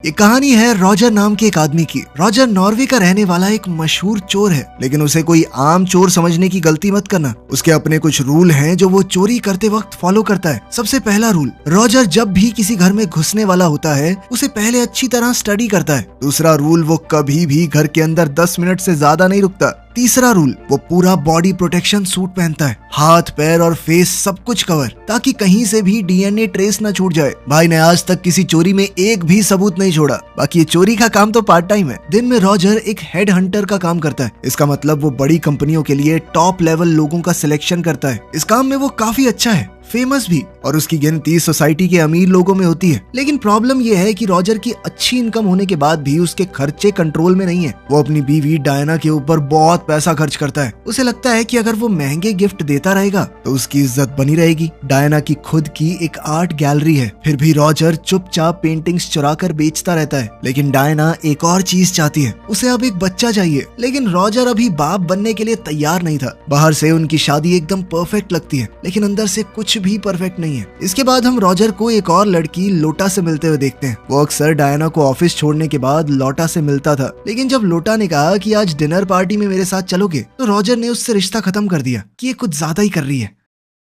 ये कहानी है रॉजर नाम के एक आदमी की। रॉजर नॉर्वे का रहने वाला एक मशहूर चोर है, लेकिन उसे कोई आम चोर समझने की गलती मत करना। उसके अपने कुछ रूल हैं जो वो चोरी करते वक्त फॉलो करता है। सबसे पहला रूल, रॉजर जब भी किसी घर में घुसने वाला होता है उसे पहले अच्छी तरह स्टडी करता है। दूसरा रूल, वो कभी भी घर के अंदर 10 मिनट से ज्यादा नहीं रुकता। तीसरा रूल, वो पूरा बॉडी प्रोटेक्शन सूट पहनता है, हाथ पैर और फेस सब कुछ कवर, ताकि कहीं से भी डीएनए ट्रेस ना छूट जाए। भाई ने आज तक किसी चोरी में एक भी सबूत नहीं छोड़ा। बाकी ये चोरी का काम तो पार्ट टाइम है। दिन में रॉजर एक हेड हंटर का काम करता है। इसका मतलब वो बड़ी कंपनियों के लिए टॉप लेवल लोगों का सिलेक्शन करता है। इस काम में वो काफी अच्छा है, फेमस भी, और उसकी गिनती सोसाइटी के अमीर लोगों में होती है। लेकिन प्रॉब्लम यह है कि रॉजर की अच्छी इनकम होने के बाद भी उसके खर्चे कंट्रोल में नहीं है। वो अपनी बीवी डायना के ऊपर बहुत पैसा खर्च करता है। उसे लगता है कि अगर वो महंगे गिफ्ट देता रहेगा तो उसकी इज्जत बनी रहेगी। डायना की खुद की एक आर्ट गैलरी है, फिर भी रॉजर चुपचाप पेंटिंग्स चुरा कर बेचता रहता है। लेकिन डायना एक और चीज चाहती है, उसे अब एक बच्चा चाहिए। लेकिन रॉजर अभी बाप बनने के लिए तैयार नहीं था। बाहर से उनकी शादी एकदम परफेक्ट लगती है, लेकिन अंदर से कुछ भी परफेक्ट नहीं है। इसके बाद हम रॉजर को एक और लड़की लोटा से मिलते हुए देखते हैं। वो अक्सर डायना को ऑफिस छोड़ने के बाद लोटा से मिलता था, लेकिन जब लोटा ने कहा कि आज डिनर पार्टी में मेरे साथ चलोगे, तो रॉजर ने उससे रिश्ता खत्म कर दिया कि ये कुछ ज्यादा ही कर रही है।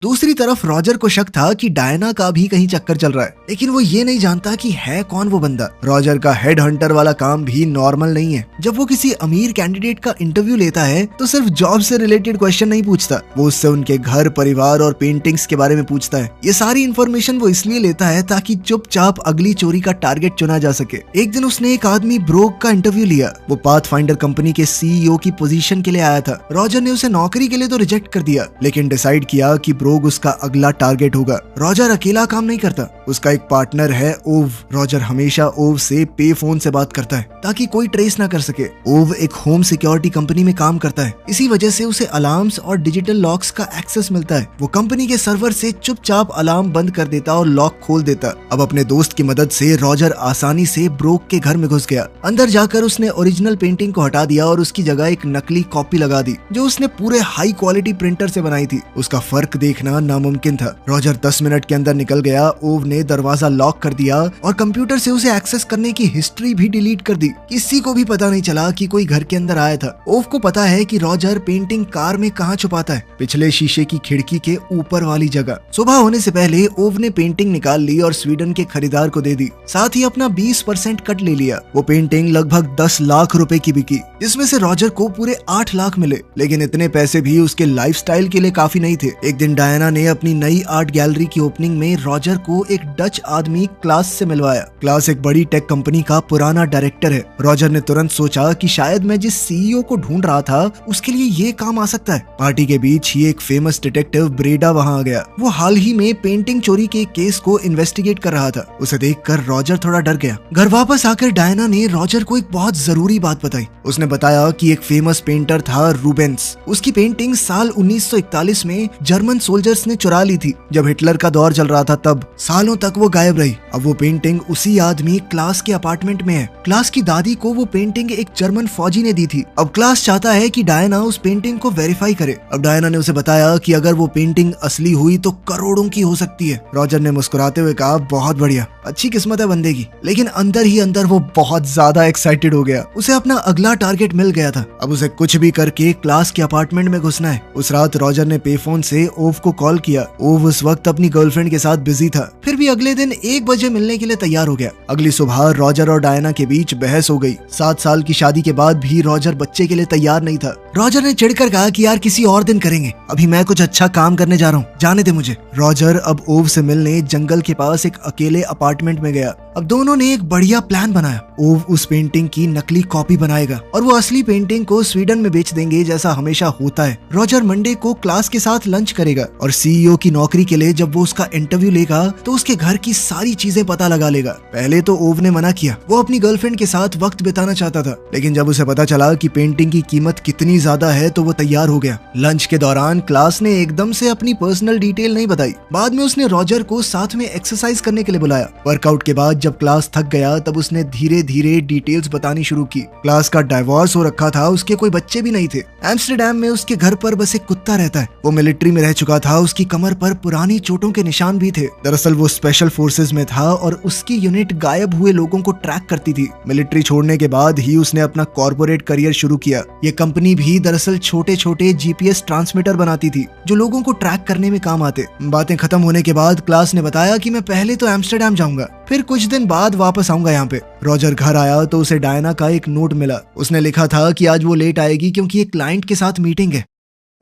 दूसरी तरफ रॉजर को शक था कि डायना का भी कहीं चक्कर चल रहा है, लेकिन वो ये नहीं जानता कि है कौन वो बंदा। रॉजर का हेड हंटर वाला काम भी नॉर्मल नहीं है। जब वो किसी अमीर कैंडिडेट का इंटरव्यू लेता है तो सिर्फ जॉब से रिलेटेड क्वेश्चन नहीं पूछता, वो उससे उनके घर, परिवार और पेंटिंग्स के बारे में पूछता है। ये सारी इन्फॉर्मेशन वो इसलिए लेता है ताकि चुपचाप अगली चोरी का टारगेट चुना जा सके। एक दिन उसने एक आदमी ब्रोक का इंटरव्यू लिया। वो पाथफाइंडर कंपनी के सीईओ की पोजीशन के लिए आया था। रॉजर ने उसे नौकरी के लिए तो रिजेक्ट कर दिया, लेकिन डिसाइड किया कि उसका अगला टारगेट होगा। रॉजर अकेला काम नहीं करता, उसका एक पार्टनर है ओव। रॉजर हमेशा ओव से पे फोन से बात करता है ताकि कोई ट्रेस ना कर सके। ओव एक होम सिक्योरिटी कंपनी में काम करता है, इसी वजह से उसे अलार्म्स और डिजिटल लॉक्स का एक्सेस मिलता है। वो कंपनी के सर्वर से चुपचाप अलार्म बंद कर देता और लॉक खोल देता। अब अपने दोस्त की मदद से रॉजर आसानी से ब्रोक के घर में घुस गया। अंदर जाकर उसने ओरिजिनल पेंटिंग को हटा दिया और उसकी जगह एक नकली कॉपी लगा दी, जो उसने पूरे हाई क्वालिटी प्रिंटर से बनाई थी। उसका फर्क देखना नामुमकिन था। रॉजर 10 मिनट के अंदर निकल गया। ओव ने दरवाजा लॉक कर दिया और कंप्यूटर से उसे एक्सेस करने की हिस्ट्री भी डिलीट कर दी। किसी को भी पता नहीं चला कि कोई घर के अंदर आया था। ओव को पता है कि रॉजर पेंटिंग कार में कहाँ छुपाता है, पिछले शीशे की खिड़की के ऊपर वाली जगह। सुबह होने से पहले ओव ने पेंटिंग निकाल ली और स्वीडन के खरीदार को दे दी, साथ ही अपना 20% कट ले लिया। वो पेंटिंग लगभग 10 लाख रुपए की बिकी, जिसमें से रॉजर को पूरे 8 लाख मिले। लेकिन इतने पैसे भी उसके लाइफस्टाइल के लिए काफी नहीं थे। एक दिन डायना ने अपनी नई आर्ट गैलरी की ओपनिंग में रॉजर को एक डच आदमी क्लास से मिलवाया। क्लास एक बड़ी टेक कंपनी का पुराना डायरेक्टर है। रॉजर ने तुरंत सोचा कि शायद मैं जिस सीईओ को ढूंढ रहा था उसके लिए ये काम आ सकता है। पार्टी के बीच ही एक फेमस डिटेक्टिव ब्रेडा वहां आ गया। वो हाल ही में पेंटिंग चोरी के केस को इन्वेस्टिगेट कर रहा था। उसे देखकर रॉजर थोड़ा डर गया। घर वापस आकर डायना ने रॉजर को एक बहुत जरूरी बात बताई। उसने बताया कि एक फेमस पेंटर था रूबेंस। उसकी पेंटिंग साल 1941 में जर्मन सोल्जर्स ने चुरा ली थी, जब हिटलर का दौर चल रहा था। तब सालों तक वो गायब रही। अब वो पेंटिंग उसी आदमी क्लास के अपार्टमेंट में है। क्लास की दादी को वो पेंटिंग एक जर्मन फौजी ने दी थी। अब क्लास चाहता है कि डायना उस पेंटिंग को वेरीफाई करे। अब डायना ने उसे बताया कि अगर वो पेंटिंग असली हुई तो करोड़ों की हो सकती है। रॉजर ने मुस्कुराते हुए कहा, बहुत बढ़िया, अच्छी किस्मत है बंदे की। लेकिन अंदर ही अंदर वो बहुत ज्यादा एक्साइटेड हो गया। उसे अपना अगला टारगेट मिल गया था। अब उसे कुछ भी करके क्लास के अपार्टमेंट में घुसना है। उस रात रॉजर ने पे फोन से ओव को कॉल किया। ओव उस वक्त अपनी गर्लफ्रेंड के साथ बिजी था, फिर भी अगले दिन 1 बजे मिलने के लिए तैयार हो गया। अगली सुबह रॉजर और डायना के बीच बहस हो गई। 7 साल की शादी के बाद भी रॉजर बच्चे के लिए तैयार नहीं था। रॉजर ने चिढ़कर कहा कि यार किसी और दिन करेंगे, अभी मैं कुछ अच्छा काम करने जा रहा हूँ, जाने दे मुझे। रॉजर अब ओव से मिलने जंगल के पास एक अकेले अपार्टमेंट में गया। अब दोनों ने एक बढ़िया प्लान बनाया। ओव उस पेंटिंग की नकली कॉपी बनाएगा और वो असली पेंटिंग को स्वीडन में बेच देंगे, जैसा हमेशा होता है। रॉजर मंडे को क्लास के साथ लंच करेगा और सीईओ की नौकरी के लिए जब वो उसका इंटरव्यू लेगा तो उसके घर की सारी चीजें पता लगा लेगा। पहले तो ओव ने मना किया, वो अपनी गर्लफ्रेंड के साथ वक्त बिताना चाहता था। लेकिन जब उसे पता चला कि पेंटिंग की कीमत कितनी ज्यादा है तो वो तैयार हो गया। लंच के दौरान क्लास ने एकदम से अपनी पर्सनल डिटेल नहीं बताई। बाद में उसने रॉजर को साथ में एक्सरसाइज करने के लिए बुलाया। वर्कआउट के बाद जब क्लास थक गया तब उसने धीरे धीरे डिटेल्स बतानी शुरू की। क्लास का डाइवोर्स हो रखा था, उसके कोई बच्चे भी नहीं थे। एम्स्टरडेम में उसके घर पर बस एक कुत्ता रहता है। वो मिलिट्री में रह चुका था, उसकी कमर पर पुरानी चोटों के निशान भी थे। दरअसल वो स्पेशल फोर्सेज में था और उसकी यूनिट गायब हुए लोगों को ट्रैक करती थी। मिलिट्री छोड़ने के बाद ही उसने अपना कॉर्पोरेट करियर शुरू किया। ये कंपनी भी दरअसल छोटे छोटे जीपीएस ट्रांसमीटर बनाती थी जो लोगों को ट्रैक करने में काम आते। बातें खत्म होने के बाद क्लास ने बताया कि मैं पहले तो एम्स्टरडेम जाऊंगा, फिर कुछ दिन बाद वापस आऊंगा यहाँ पे। रॉजर घर आया तो उसे डायना का एक नोट मिला। उसने लिखा था कि आज वो लेट आएगी क्योंकि एक क्लाइंट के साथ मीटिंग है।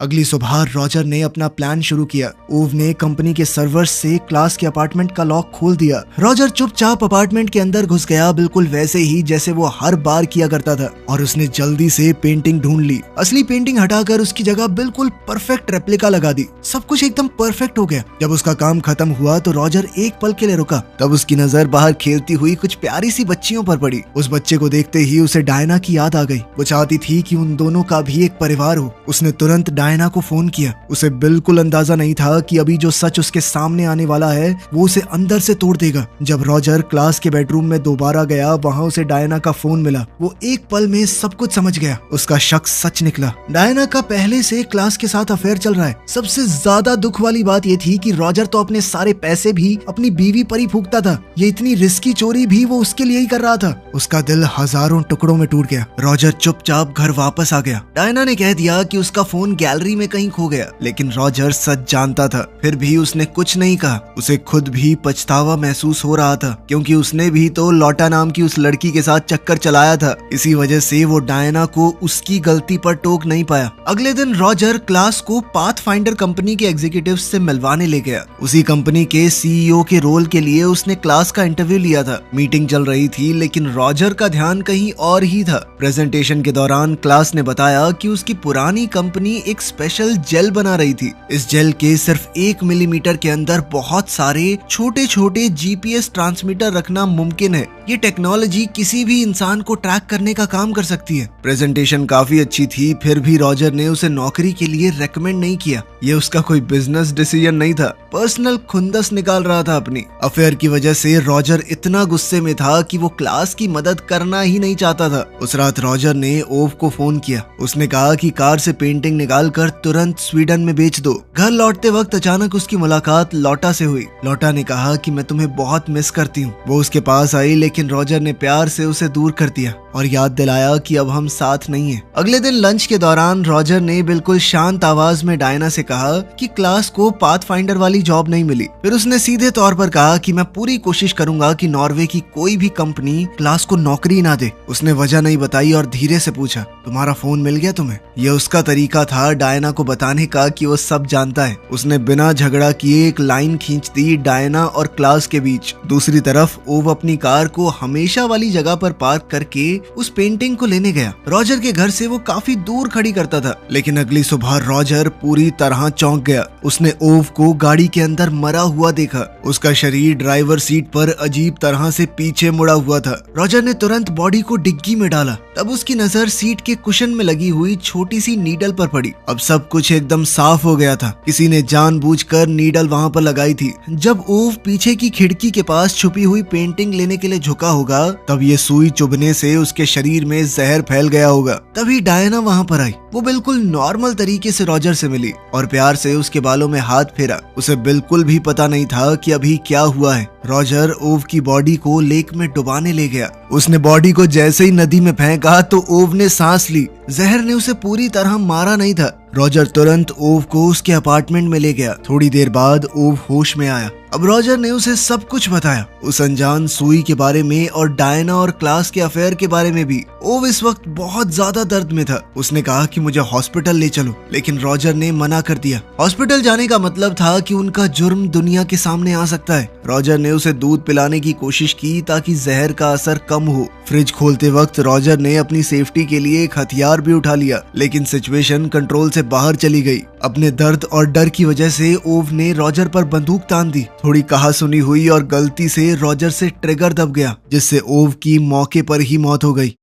अगली सुबह रॉजर ने अपना प्लान शुरू किया। ओव ने कंपनी के सर्वर्स से क्लास के अपार्टमेंट का लॉक खोल दिया। रॉजर चुपचाप अपार्टमेंट के अंदर घुस गया, बिल्कुल वैसे ही जैसे वो हर बार किया करता था, और उसने जल्दी से पेंटिंग ढूंढ ली। असली पेंटिंग हटाकर उसकी जगह बिल्कुल परफेक्ट रेप्लिका लगा दी। सब कुछ एकदम परफेक्ट हो गया। जब उसका काम खत्म हुआ तो रॉजर एक पल के लिए रुका। तब उसकी नजर बाहर खेलती हुई कुछ प्यारी सी बच्चियों पर पड़ी। उस बच्चे को देखते ही उसे डायना की याद आ गई। वो चाहती थी कि उन दोनों का भी एक परिवार हो। उसने तुरंत डायना को फोन किया। उसे बिल्कुल अंदाजा नहीं था कि अभी जो सच उसके सामने आने वाला है वो उसे अंदर से तोड़ देगा। जब रॉजर क्लास के बेडरूम में दोबारा गया, वहां उसे डायना का फोन मिला। वो एक पल में सब कुछ समझ गया। उसका शक सच निकला। डायना का पहले से क्लास के साथ अफेयर चल रहा है। सबसे ज्यादा दुख वाली बात ये थी कि रॉजर तो अपने सारे पैसे भी अपनी बीवी पर ही फूकता था। ये इतनी रिस्की चोरी भी वो उसके लिए ही कर रहा था। उसका दिल हजारों टुकड़ों में टूट गया। रॉजर चुपचाप घर वापस आ गया। डायना ने कह दिया कि उसका फोन गैलरी में कहीं खो गया, लेकिन रॉजर सच जानता था। फिर भी उसने कुछ नहीं कहा। उसे खुद भी पछतावा महसूस हो रहा था क्योंकि उसने भी तो लॉटा नाम की उस लड़की के साथ चक्कर चलाया था। इसी वजह से वो डायना को उसकी गलती पर टोक नहीं पाया। अगले दिन रॉजर क्लास को पाथफाइंडर कंपनी के एग्जीक्यूटिव्स से मिलवाने ले गया। उसी कंपनी के सीईओ के रोल के लिए उसने क्लास का इंटरव्यू लिया था। मीटिंग चल रही थी लेकिन रॉजर का ध्यान कहीं और ही था। प्रेजेंटेशन के दौरान क्लास ने बताया कि उसकी पुरानी कंपनी एक स्पेशल जेल बना रही थी। इस जेल के सिर्फ 1 मिलीमीटर के अंदर बहुत सारे छोटे छोटे जीपीएस ट्रांसमीटर रखना मुमकिन है। ये टेक्नोलॉजी किसी भी इंसान को ट्रैक करने का काम कर सकती है। प्रेजेंटेशन काफी अच्छी थी, फिर भी रॉजर ने उसे नौकरी के लिए रेकमेंड नहीं किया। ये उसका कोई बिजनेस डिसीजन नहीं था, पर्सनल खुंदस निकाल रहा था अपनी। अफेयर की वजह से रॉजर इतना गुस्से में था कि वो क्लास की मदद करना ही नहीं चाहता था। उस रात रॉजर ने ओव को फोन किया। उसने कहा कि कार से पेंटिंग निकाल कर तुरंत स्वीडन में बेच दो। घर लौटते वक्त अचानक उसकी मुलाकात लॉटा से हुई। लॉटा ने कहा कि मैं तुम्हें बहुत मिस करती हूँ। वो उसके पास आई लेकिन रॉजर ने प्यार से उसे दूर कर दिया और याद दिलाया कि अब हम साथ नहीं हैं। अगले दिन लंच के दौरान रॉजर ने बिल्कुल शांत आवाज में डायना से कहा कि क्लास को पाथफाइंडर वाली जॉब नहीं मिली। फिर उसने सीधे तौर पर कहा कि मैं पूरी कोशिश करूंगा कि नॉर्वे की कोई भी कंपनी क्लास को नौकरी ना दे। उसने वजह नहीं बताई और धीरे से पूछा, तुम्हारा फोन मिल गया तुम्हें? यह उसका तरीका था डायना को बताने का कि वो सब जानता है। उसने बिना झगड़ा किए एक लाइन खींच दी डायना और क्लास के बीच। दूसरी तरफ ओव अपनी कार को हमेशा वाली जगह पर पार्क करके उस पेंटिंग को लेने गया। रॉजर के घर से वो काफी दूर खड़ी करता था, लेकिन अगली सुबह रॉजर पूरी तरह चौंक गया। उसने ओव को गाड़ी के अंदर मरा हुआ देखा। उसका शरीर ड्राइवर सीट पर अजीब तरह से पीछे मुड़ा हुआ था। रॉजर ने तुरंत बॉडी को डिग्गी में डाला। तब उसकी नजर सीट के कुशन में लगी हुई छोटी सी नीडल पर पड़ी। अब सब कुछ एकदम साफ हो गया था। किसी ने जानबूझकर नीडल वहां पर लगाई थी। जब ओव पीछे की खिड़की के पास छुपी हुई पेंटिंग लेने के लिए झुका होगा तब ये सुई चुभने से उसके शरीर में जहर फैल गया होगा। तभी डायना वहां पर आई। वो बिल्कुल नॉर्मल तरीके से रॉजर से मिली और प्यार से उसके बालों में हाथ फेरा। उसे बिल्कुल भी पता नहीं था कि अभी क्या हुआ है। रॉजर ओव की बॉडी को लेक में डुबाने ले गया। उसने बॉडी को जैसे ही नदी में फेंका तो ओव ने सांस ली। जहर ने उसे पूरी तरह मारा नहीं था। रॉजर तुरंत ओव को उसके अपार्टमेंट में ले गया। थोड़ी देर बाद ओव होश में आया। अब रॉजर ने उसे सब कुछ बताया, उस अनजान सुई के बारे में और डायना और क्लास के अफेयर के बारे में भी। ओव इस वक्त बहुत ज्यादा दर्द में था। उसने कहा कि मुझे हॉस्पिटल ले चलो, लेकिन रॉजर ने मना कर दिया। हॉस्पिटल जाने का मतलब था कि उनका जुर्म दुनिया के सामने आ सकता है। रॉजर ने उसे दूध पिलाने की कोशिश की ताकि जहर का असर कम हो। फ्रिज खोलते वक्त रॉजर ने अपनी सेफ्टी के लिए एक हथियार भी उठा लिया, लेकिन सिचुएशन कंट्रोल से बाहर चली गई। अपने दर्द और डर की वजह से ओव ने रॉजर पर बंदूक तान दी। थोड़ी कहासुनी हुई और गलती से रॉजर से ट्रिगर दब गया, जिससे ओव की मौके पर ही मौत हो गई।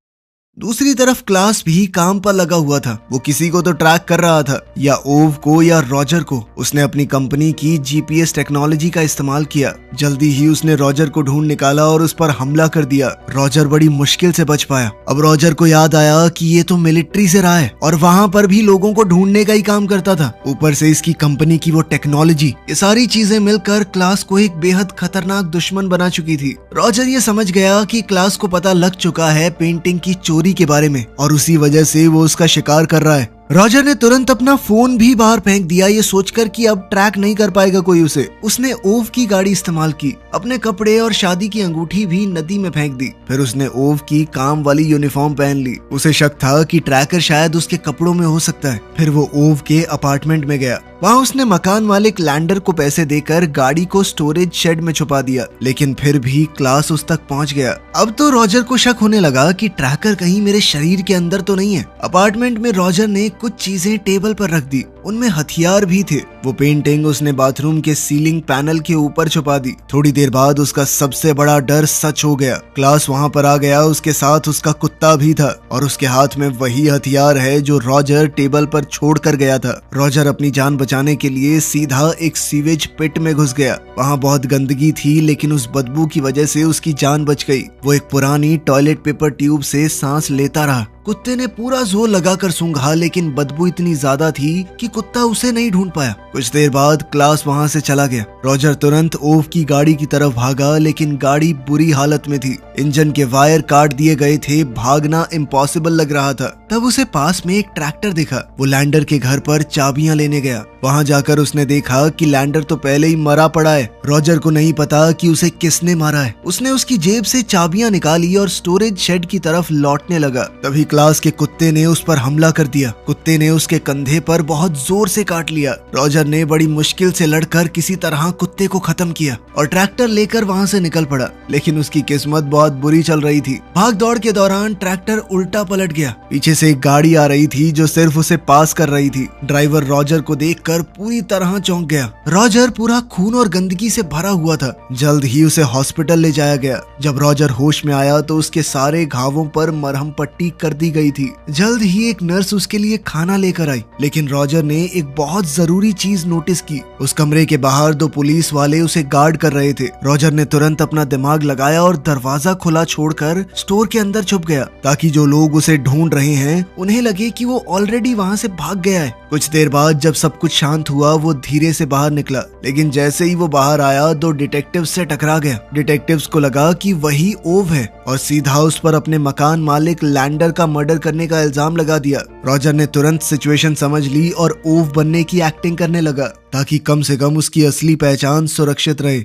दूसरी तरफ क्लास भी काम पर लगा हुआ था। वो किसी को तो ट्रैक कर रहा था, या ओव को या रॉजर को। उसने अपनी कंपनी की जीपीएस टेक्नोलॉजी का इस्तेमाल किया। जल्दी ही उसने रॉजर को ढूंढ निकाला और उस पर हमला कर दिया। रॉजर बड़ी मुश्किल से बच पाया। अब रॉजर को याद आया कि ये तो मिलिट्री से रहा है और वहाँ पर भी लोगों को ढूंढने का ही काम करता था। ऊपर से इसकी कंपनी की वो टेक्नोलॉजी, ये सारी चीजें मिलकर क्लास को एक बेहद खतरनाक दुश्मन बना चुकी थी। रॉजर ये समझ गया कि क्लास को पता लग चुका है पेंटिंग की चोरी के बारे में और उसी वजह से वो उसका शिकार कर रहा है। रॉजर ने तुरंत अपना फोन भी बाहर फेंक दिया, ये सोचकर कि अब ट्रैक नहीं कर पाएगा कोई उसे। उसने ओव की गाड़ी इस्तेमाल की, अपने कपड़े और शादी की अंगूठी भी नदी में फेंक दी। फिर उसने ओव की काम वाली यूनिफॉर्म पहन ली। उसे शक था कि ट्रैकर शायद उसके कपड़ों में हो सकता है। फिर वो ओव के अपार्टमेंट में गया। वहाँ उसने मकान मालिक लैंडर को पैसे देकर गाड़ी को स्टोरेज शेड में छुपा दिया, लेकिन फिर भी क्लास उस तक पहुँच गया। अब तो रॉजर को शक होने लगा कि ट्रैकर कहीं मेरे शरीर के अंदर तो नहीं है। अपार्टमेंट में रॉजर ने कुछ चीजें टेबल पर रख दी, उनमें हथियार भी थे। वो पेंटिंग उसने बाथरूम के सीलिंग पैनल के ऊपर छुपा दी। थोड़ी देर बाद उसका सबसे बड़ा डर सच हो गया। क्लास वहाँ पर आ गया, उसके साथ उसका कुत्ता भी था और उसके हाथ में वही हथियार है जो रॉजर टेबल पर छोड़ कर गया था। रॉजर अपनी जान बचाने के लिए सीधा एक सीवेज पिट में घुस गया। वहाँ बहुत गंदगी थी, लेकिन उस बदबू की वजह से उसकी जान बच गई। वो एक पुरानी टॉयलेट पेपर ट्यूब से सांस लेता रहा। कुत्ते ने पूरा जोर लगाकर सूंघा, लेकिन बदबू इतनी ज्यादा थी कि कुत्ता उसे नहीं ढूंढ पाया। कुछ देर बाद क्लास वहां से चला गया। रॉजर तुरंत ओव की गाड़ी की तरफ भागा, लेकिन गाड़ी बुरी हालत में थी। इंजन के वायर काट दिए गए थे, भागना इम्पॉसिबल लग रहा था। तब उसे पास में एक ट्रैक्टर दिखा। वो लैंडर के घर पर चाबियां लेने गया। वहां जाकर उसने देखा कि लैंडर तो पहले ही मरा पड़ा है। रॉजर को नहीं पता कि उसे किसने मारा है। उसने उसकी जेब से चाबियां निकाली और स्टोरेज शेड की तरफ लौटने लगा। तभी क्लास के कुत्ते ने उस पर हमला कर दिया। कुत्ते ने उसके कंधे पर बहुत जोर से काट लिया। रॉजर ने बड़ी मुश्किल से लड़कर किसी तरह कुत्ते को खत्म किया और ट्रैक्टर लेकर वहां से निकल पड़ा। लेकिन उसकी किस्मत बहुत बुरी चल रही थी। भाग दौड़ के दौरान ट्रैक्टर उल्टा पलट गया। पीछे से एक गाड़ी आ रही थी जो सिर्फ उसे पास कर रही थी। ड्राइवर रॉजर को देखकर पूरी तरह चौंक गया। रॉजर पूरा खून और गंदगी से भरा हुआ था। जल्द ही उसे हॉस्पिटल ले जाया गया। जब रॉजर होश में आया तो उसके सारे घावों पर मरहम पट्टी कर दी गई थी। जल्द ही एक नर्स उसके लिए खाना लेकर आई, लेकिन रॉजर ने एक बहुत जरूरी चीज नोटिस की। उस कमरे के बाहर 2 पुलिस वाले उसे गार्ड कर रहे थे। रॉजर ने तुरंत अपना दिमाग लगाया और दरवाजा खुला छोड़कर स्टोर के अंदर छुप गया, ताकि जो लोग उसे ढूंढ रहे हैं उन्हें लगे कि वो ऑलरेडी वहाँ से भाग गया है। कुछ देर बाद जब सब कुछ शांत हुआ, वो धीरे से बाहर निकला, लेकिन जैसे ही वो बाहर आया 2 डिटेक्टिव्स से टकरा गया। डिटेक्टिव्स को लगा कि वही ओव है और सीधा उस पर अपने मकान मालिक लैंडर का मर्डर करने का इल्जाम लगा दिया। रॉजर ने तुरंत सिचुएशन समझ ली और ओव बनने की एक्टिंग करने लगा, ताकि कम से कम उसकी असली पहचान सुरक्षित रहे।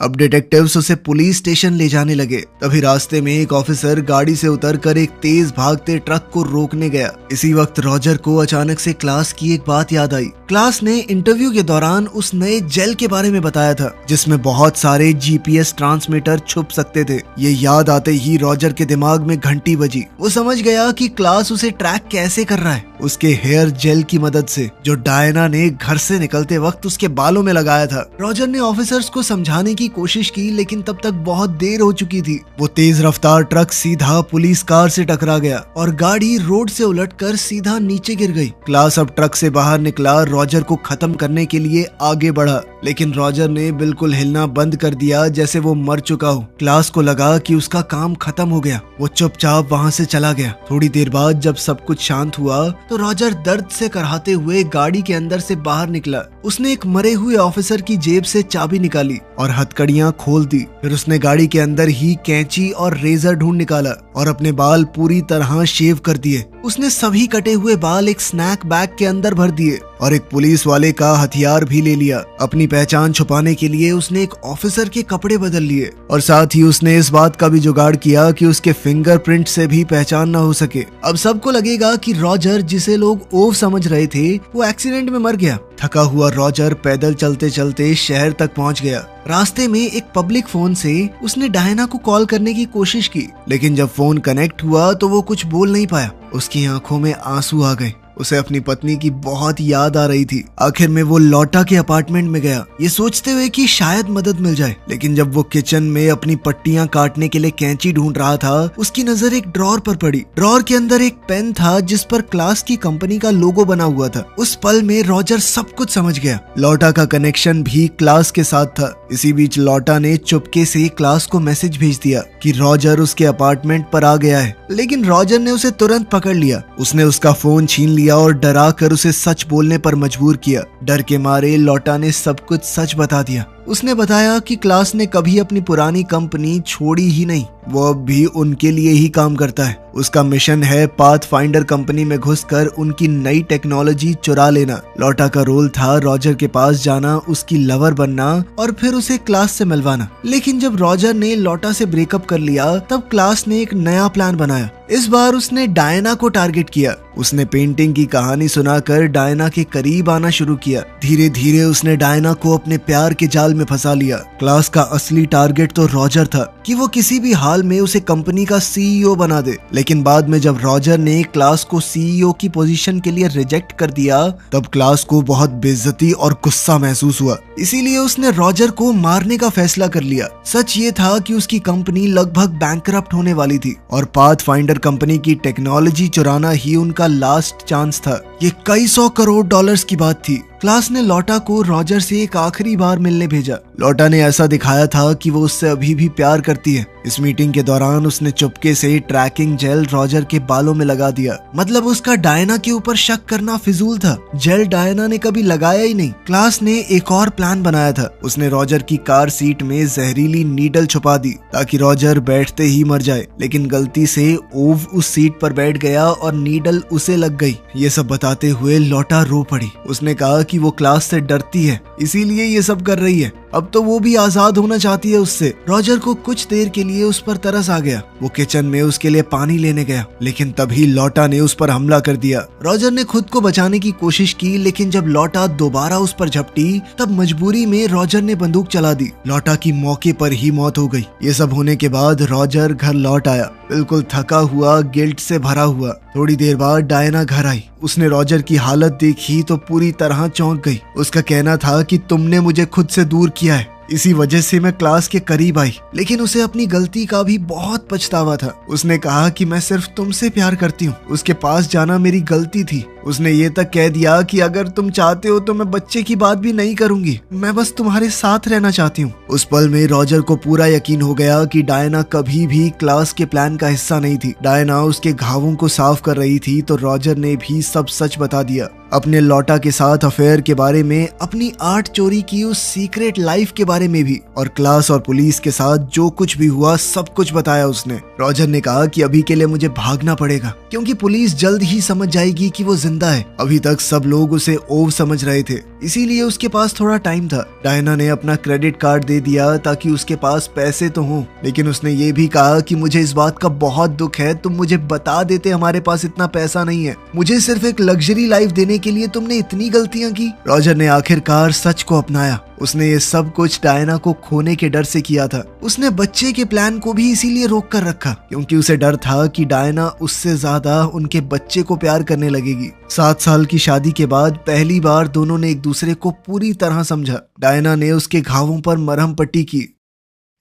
अब डिटेक्टिव्स उसे पुलिस स्टेशन ले जाने लगे। तभी रास्ते में एक ऑफिसर गाड़ी से उतरकर एक तेज भागते ट्रक को रोकने गया। इसी वक्त रॉजर को अचानक से क्लास की एक बात याद आई। क्लास ने इंटरव्यू के दौरान उस नए जेल के बारे में बताया था, जिसमें बहुत सारे जीपीएस ट्रांसमीटर छुप सकते थे। ये याद आते ही रॉजर के दिमाग में घंटी बजी। वो समझ गया कि क्लास उसे ट्रैक कैसे कर रहा है, उसके हेयर जेल की मदद से, जो डायना ने घर से निकलते वक्त उसके बालों में लगाया था। रॉजर ने ऑफिसर्स को समझाने की कोशिश की, लेकिन तब तक बहुत देर हो चुकी थी। वो तेज रफ्तार ट्रक सीधा पुलिस कार से टकरा गया और गाड़ी रोड से उलटकर सीधा नीचे गिर गई। क्लास अब ट्रक से बाहर निकला, रॉजर को खत्म करने के लिए आगे बढ़ा, लेकिन रॉजर ने बिल्कुल हिलना बंद कर दिया, जैसे वो मर चुका हो। क्लास को लगा कि उसका काम खत्म हो गया। वो चुपचाप वहाँ से चला गया। थोड़ी देर बाद जब सब कुछ शांत हुआ तो रॉजर दर्द से कराहते हुए गाड़ी के अंदर से बाहर निकला। उसने एक मरे हुए ऑफिसर की जेब से चाबी निकाली और हथकड़ियां खोल दी। फिर उसने गाड़ी के अंदर ही कैंची और रेजर ढूंढ निकाला और अपने बाल पूरी तरह शेव कर दिए। उसने सभी कटे हुए बाल एक स्नैक बैग के अंदर भर दिए और एक पुलिस वाले का हथियार भी ले लिया। अपनी पहचान छुपाने के लिए उसने एक ऑफिसर के कपड़े बदल लिए और साथ ही उसने इस बात का भी जुगाड़ किया कि उसके फिंगरप्रिंट से भी पहचान न हो सके। अब सबको लगेगा कि रॉजर, जिसे लोग ओव समझ रहे थे, वो एक्सीडेंट में मर गया। थका हुआ रॉजर पैदल चलते चलते शहर तक पहुंच गया। रास्ते में एक पब्लिक फोन से उसने डायना को कॉल करने की कोशिश की, लेकिन जब फोन कनेक्ट हुआ तो वो कुछ बोल नहीं पाया। उसकी आंखों में आंसू आ गए। उसे अपनी पत्नी की बहुत याद आ रही थी। आखिर में वो लौटा के अपार्टमेंट में गया, ये सोचते हुए कि शायद मदद मिल जाए। लेकिन जब वो किचन में अपनी पट्टियां काटने के लिए कैंची ढूंढ रहा था, उसकी नजर एक ड्रॉर पर पड़ी। ड्रॉर के अंदर एक पेन था जिस पर क्लास की कंपनी का लोगो बना हुआ था। उस पल में रॉजर सब कुछ समझ गया। लौटा का कनेक्शन भी क्लास के साथ था। इसी बीच लौटा ने चुपके से क्लास को मैसेज भेज दिया कि रॉजर उसके अपार्टमेंट पर आ गया है। लेकिन रॉजर ने उसे तुरंत पकड़ लिया। उसने उसका फोन छीन लिया और डरा कर उसे सच बोलने पर मजबूर किया। डर के मारे लौटा ने सब कुछ सच बता दिया। उसने बताया कि क्लास ने कभी अपनी पुरानी कंपनी छोड़ी ही नहीं, वो अब भी उनके लिए ही काम करता है। उसका मिशन है पाथफाइंडर कंपनी में घुसकर उनकी नई टेक्नोलॉजी चुरा लेना। लौटा का रोल था रॉजर के पास जाना, उसकी लवर बनना और फिर उसे क्लास से मिलवाना। लेकिन जब रॉजर ने लौटा से ब्रेकअप कर लिया, तब क्लास ने एक नया प्लान बनाया। इस बार उसने डायना को टारगेट किया। उसने पेंटिंग की कहानी सुनाकर डायना के करीब आना शुरू किया। धीरे धीरे उसने डायना को अपने प्यार के जाल में फंसा लिया। क्लास का असली टारगेट तो रॉजर था कि वो किसी भी हाल में उसे कंपनी का सीईओ बना दे। लेकिन बाद में जब रॉजर ने क्लास को सीईओ की पोजीशन के लिए रिजेक्ट कर दिया, तब क्लास को बहुत बेइज्जती और गुस्सा महसूस हुआ। इसीलिए उसने रॉजर को मारने का फैसला कर लिया। सच ये था कि उसकी कंपनी लगभग बैंकरप्ट होने वाली थी और पाथफाइंडर कंपनी की टेक्नोलॉजी चुराना ही उनका लास्ट चांस था। ये कई $100 करोड़ की बात थी। क्लास ने लौटा को रॉजर से एक आखिरी बार मिलने भेजा। लौटा ने ऐसा दिखाया था कि वो उससे अभी भी प्यार करती है। इस मीटिंग के दौरान उसने चुपके से ट्रैकिंग जेल रॉजर के बालों में लगा दिया। मतलब उसका डायना के ऊपर शक करना फिजूल था। जेल डायना ने कभी लगाया ही नहीं। क्लास ने एक और प्लान बनाया था। उसने रॉजर की कार सीट में जहरीली नीडल छुपा दी ताकि रॉजर बैठते ही मर जाए। लेकिन गलती से ओव उस सीट पर बैठ गया और नीडल उसे लग गई। ये सब बताते हुए लौटा रो पड़ी। उसने कहा कि वो क्लास से डरती है, इसीलिए ये सब कर रही है। अब तो वो भी आजाद होना चाहती है उससे। रॉजर को कुछ देर के लिए उस पर तरस आ गया। वो किचन में उसके लिए पानी लेने गया, लेकिन तभी लौटा ने उस पर हमला कर दिया। रॉजर ने खुद को बचाने की कोशिश की, लेकिन जब लौटा दोबारा उस पर झपटी, तब मजबूरी में रॉजर ने बंदूक चला दी। लौटा की मौके पर ही मौत हो गई। ये सब होने के बाद रॉजर घर लौट आया, बिल्कुल थका हुआ, गिल्ट से भरा हुआ। थोड़ी देर बाद डायना घर आई। उसने रॉजर की हालत देखी तो पूरी तरह चौंक गई। उसका कहना था कि तुमने मुझे खुद से दूर किया है, इसी वजह से मैं क्लास के करीब आई। लेकिन उसे अपनी गलती का भी बहुत पछतावा था। उसने कहा कि मैं सिर्फ तुमसे प्यार करती हूँ, उसके पास जाना मेरी गलती थी। उसने ये तक कह दिया कि अगर तुम चाहते हो तो मैं बच्चे की बात भी नहीं करूंगी, मैं बस तुम्हारे साथ रहना चाहती हूँ। उस पल में रॉजर को पूरा यकीन हो गया कि डायना कभी भी क्लास के प्लान का हिस्सा नहीं थी। डायना उसके घावों को साफ कर रही थी तो रॉजर ने भी सब सच बता दिया। अपने लौटा के साथ अफेयर के बारे में, अपनी आर्ट चोरी की उस सीक्रेट लाइफ के बारे में भी, और क्लास और पुलिस के साथ जो कुछ भी हुआ सब कुछ बताया उसने। रॉजर ने कहा कि अभी के लिए मुझे भागना पड़ेगा क्योंकि पुलिस जल्द ही समझ जाएगी कि वो जिंदा है। अभी तक सब लोग उसे ओव समझ रहे थे, इसीलिए उसके पास थोड़ा टाइम था। डायना ने अपना क्रेडिट कार्ड दे दिया ताकि उसके पास पैसे तो हों, लेकिन उसने ये भी कहा कि मुझे इस बात का बहुत दुख है, तुम मुझे बता देते हमारे पास इतना पैसा नहीं है। मुझे सिर्फ एक लग्जरी लाइफ देने के लिए तुमने इतनी गलतियां की। रॉजर ने आखिरकार सच को अपनाया। उसने ये सब कुछ डायना को खोने के डर से किया था। उसने बच्चे के प्लान को भी इसीलिए रोक कर रखा क्योंकि उसे डर था कि डायना उससे ज्यादा उनके बच्चे को प्यार करने लगेगी। 7 साल की शादी के बाद पहली बार दोनों ने एक दूसरे को पूरी तरह समझा। डायना ने उसके घावों पर मरहम पट्टी की।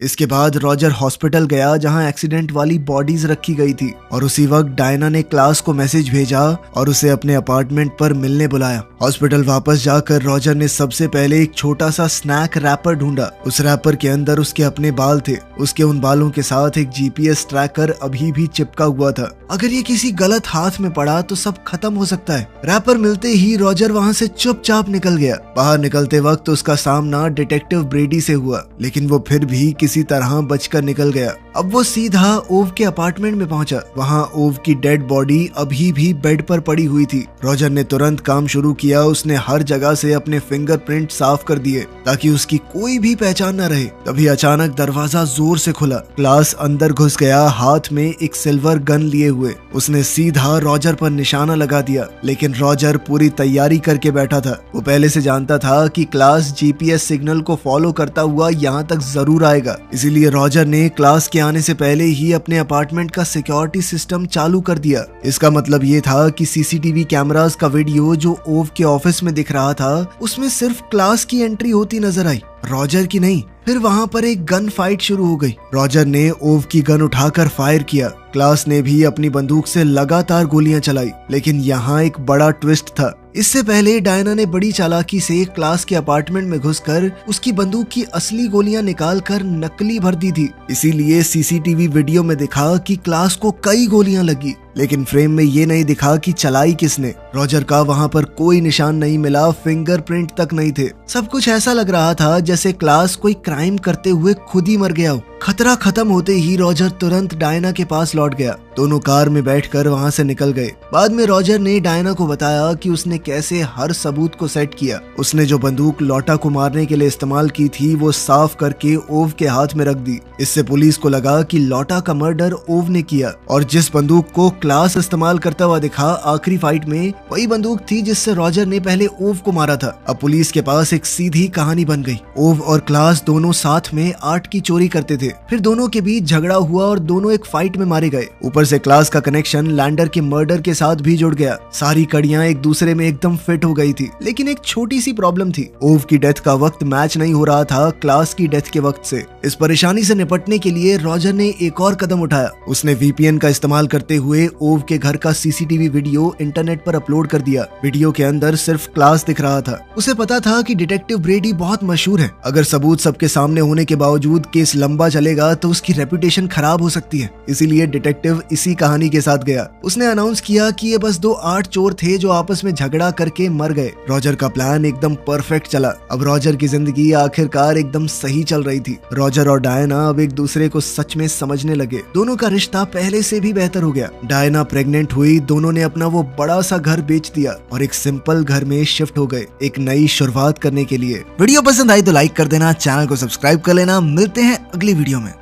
इसके बाद रॉजर हॉस्पिटल गया जहां एक्सीडेंट वाली बॉडीज रखी गई थी और उसी वक्त डायना ने क्लास को मैसेज भेजा और उसे अपने अपार्टमेंट पर मिलने बुलाया। हॉस्पिटल वापस जाकर रॉजर ने सबसे पहले एक छोटा सा स्नैक रैपर ढूंढा। उस रैपर के अंदर उसके अपने बाल थे। उसके उन बालों के साथ एक जीपीएस ट्रैकर अभी भी चिपका हुआ था। अगर ये किसी गलत हाथ में पड़ा तो सब खत्म हो सकता है। रैपर मिलते ही रॉजर वहाँ से चुपचाप निकल गया। बाहर निकलते वक्त उसका सामना डिटेक्टिव ब्रेडी से हुआ, लेकिन वो फिर भी किसी तरह बचकर निकल गया। अब वो सीधा ओव के अपार्टमेंट में पहुंचा। वहाँ ओव की डेड बॉडी अभी भी बेड पर पड़ी हुई थी। रॉजर ने तुरंत काम शुरू किया। उसने हर जगह से अपने फिंगरप्रिंट साफ कर दिए ताकि उसकी कोई भी पहचान न रहे। तभी अचानक दरवाजा जोर से खुला। क्लास अंदर घुस गया, हाथ में एक सिल्वर गन लिए हुए। उसने सीधा रॉजर पर निशाना लगा दिया, लेकिन रॉजर पूरी तैयारी करके बैठा था। वो पहले से जानता था कि क्लास जीपीएस सिग्नल को फॉलो करता हुआ यहाँ तक जरूर आएगा। इसीलिए रॉजर ने क्लास के आने से पहले ही अपने अपार्टमेंट का सिक्योरिटी सिस्टम चालू कर दिया। इसका मतलब ये था कि सीसीटीवी कैमरास का वीडियो जो ओव के ऑफिस में दिख रहा था उसमें सिर्फ क्लास की एंट्री होती नजर आई, रॉजर की नहीं। फिर वहां पर एक गन फाइट शुरू हो गई। रॉजर ने ओव की गन उठाकर फायर किया। क्लास ने भी अपनी बंदूक से लगातार गोलियां चलाई, लेकिन यहाँ एक बड़ा ट्विस्ट था। इससे पहले डायना ने बड़ी चालाकी से क्लास के अपार्टमेंट में घुसकर उसकी बंदूक की असली गोलियां निकालकर नकली भर दी थी। इसीलिए सीसीटीवी वीडियो में दिखा कि क्लास को कई गोलियां लगी, लेकिन फ्रेम में ये नहीं दिखा कि चलाई किसने। रॉजर का वहां पर कोई निशान नहीं मिला, फिंगरप्रिंट तक नहीं थे। सब कुछ ऐसा लग रहा था जैसे क्लास कोई क्राइम करते हुए खुद ही मर गया हो। खतरा खत्म होते ही रॉजर तुरंत डायना के पास लौट गया। दोनों कार में बैठकर वहां से निकल गए। बाद में रॉजर ने डायना को बताया कि उसने कैसे हर सबूत को सेट किया। उसने जो बंदूक लॉटा को मारने के लिए इस्तेमाल की थी वो साफ करके ओव के हाथ में रख दी। इससे पुलिस को लगा कि लॉटा का मर्डर ओव ने किया, और जिस बंदूक को क्लास इस्तेमाल करता हुआ दिखा आखिरी फाइट में, वही बंदूक थी जिससे रॉजर ने पहले ओव को मारा था। अब पुलिस के पास एक सीधी कहानी बन गई। ओव और क्लास दोनों साथ में आर्ट की चोरी करते थे। फिर दोनों के बीच झगड़ा हुआ और दोनों एक फाइट में मारे गए। ऊपर से क्लास का कनेक्शन लैंडर के मर्डर के साथ भी जुड़ गया। सारी कड़ियां एक दूसरे में एकदम फिट हो गई थी। लेकिन एक छोटी सी प्रॉब्लम थी, ओव की डेथ का वक्त मैच नहीं हो रहा था क्लास की डेथ के वक्त से। इस परेशानी से निपटने के लिए रॉजर ने एक और कदम उठाया। उसने वीपीएन का इस्तेमाल करते हुए ओव के घर का सीसीटीवी वीडियो इंटरनेट पर अपलोड कर दिया। वीडियो के अंदर सिर्फ क्लास दिख रहा था। उसे पता था कि डिटेक्टिव ब्रेडी बहुत मशहूर है। अगर सबूत सबके सामने होने के बावजूद केस लंबा चलेगा तो उसकी रेपुटेशन खराब हो सकती है। इसीलिए डिटेक्टिव इसी कहानी के साथ गया। उसने अनाउंस किया कि ये बस 2 आर्ट चोर थे जो आपस में झगड़ा करके मर गए। रॉजर का प्लान एकदम परफेक्ट चला। अब रॉजर की जिंदगी आखिरकार एकदम सही चल रही थी। रॉजर और डायना अब एक दूसरे को सच में समझने लगे। दोनों का रिश्ता पहले से भी बेहतर हो गया। डायना प्रेग्नेंट हुई। दोनों ने अपना वो बड़ा सा घर बेच दिया और एक सिंपल घर में शिफ्ट हो गए, एक नई शुरुआत करने के लिए। वीडियो पसंद आई तो लाइक कर देना, चैनल को सब्सक्राइब कर लेना। मिलते हैं अगली वीडियो में।